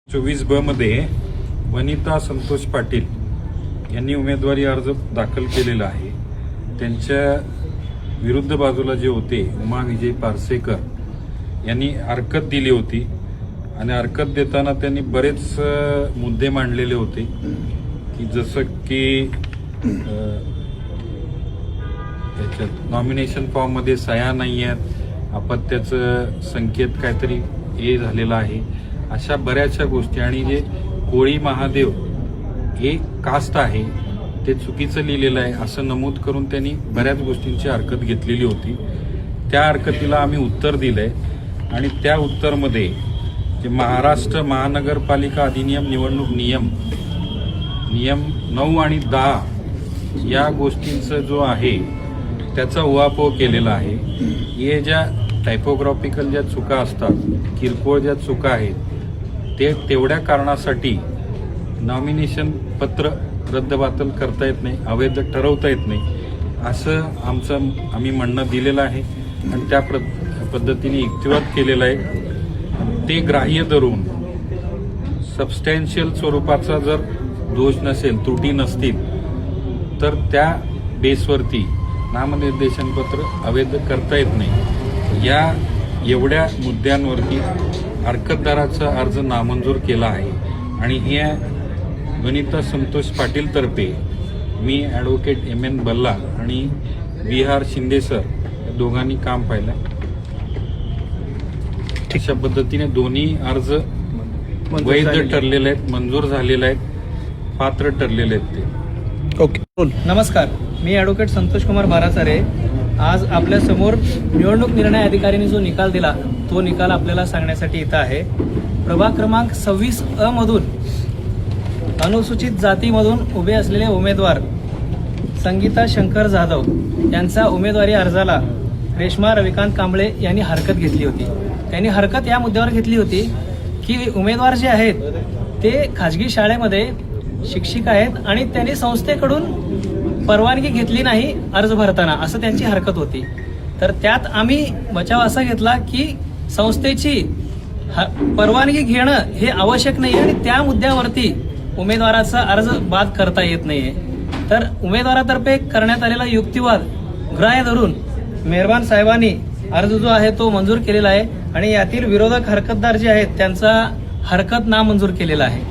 24 मध्ये वनिता संतोष पाटील यांनी उमेदवारी अर्ज दाखल केलेला आहे। त्यांच्या विरुद्ध बाजूला जे होते उमा विजय पारसेकर यांनी हरकत दिली होती आणि हरकत देताना त्यांनी बरेच मुद्दे मांडलेले होते की जसं की त्याच्यात नॉमिनेशन फॉर्म मध्ये सह्या नाही आहेत, अपत्याचं संकेत काहीतरी हे झालेला आहे, अशा बऱ्याचशा गोष्टी। आणि जे कोळी महादेव हे कास्ट आहे ते चुकीचं लिहिलेलं आहे असं नमूद करून त्यांनी बऱ्याच गोष्टींची हरकत घेतलेली होती। त्या हरकतीला आम्ही उत्तर दिलंय आणि त्या उत्तरमध्ये जे महाराष्ट्र महानगरपालिका अधिनियम निवडणूक नियम 9 आणि 10 या गोष्टींचा जो आहे त्याचा उहापोह केलेला आहे। हे ज्या टायपोग्राफिकल ज्या चुका असतात, किरकोळ ज्या चुका आहेत, ते तेवढ्या कारणासाठी नॉमिनेशन पत्र रद्दबातल करता येत नाही, अवैध ठरवता येत नाही असं आम्ही म्हणणं दिलेलं आहे आणि त्या पद्धतीने युक्तिवाद केलेला आहे। ते ग्राह्य धरून सबस्टॅन्शियल स्वरूपाचा जर दोष नसेल, त्रुटी नसतील तर त्या बेसवरती नामनिर्देशन पत्र अवैध करता येत नाही। या एवढ्या मुद्द्यांवरती हरकतदाराचा अर्ज नामंजूर केला आहे आणि हे वनिता संतोष पाटील तर्फे मी ॲडव्होकेट MN बल्ला आणि विहार शिंदे सर या दोघांनी काम पाहिलं। अशा पद्धतीने दोन्ही अर्ज वैध ठरलेले आहेत, मंजूर झालेले आहेत, पात्र ठरलेले आहेत ते। ओके, नमस्कार, मी ॲडव्होकेट संतोष कुमार बाराचारे। आज आपल्या समोर निवडणूक निर्णय अधिकाऱ्यांनी जो निकाल दिला तो निकाल आपल्याला सांगण्यासाठी इथं आहे। प्रभाग क्रमांक 26A मधून अनुसूचित जातीमधून उभे असलेले उमेदवार संगीता शंकर जाधव यांचा उमेदवारी अर्जाला रेश्मा रविकांत कांबळे यांनी हरकत घेतली होती। त्यांनी हरकत या मुद्द्यावर घेतली होती की उमेदवार जे आहेत ते खाजगी शाळेमध्ये शिक्षिका आहेत आणि त्यांनी संस्थेकडून परवानगी घेतली नाही अर्ज भरताना, असं त्यांची हरकत होती। तर त्यात आम्ही बचाव असा घेतला की संस्थेची परवानगी घेणं हे आवश्यक नाही आणि त्या मुद्द्यावरती उमेदवाराचा अर्ज बाद करता येत नाहीये। तर उमेदवारातर्फे करण्यात आलेला युक्तिवाद ग्राह्य धरून मेहरबान साहेबांनी अर्ज जो आहे तो मंजूर केलेला आहे आणि यातील विरोधक हरकतदार जे आहेत त्यांचा हरकत नामंजूर केलेला आहे।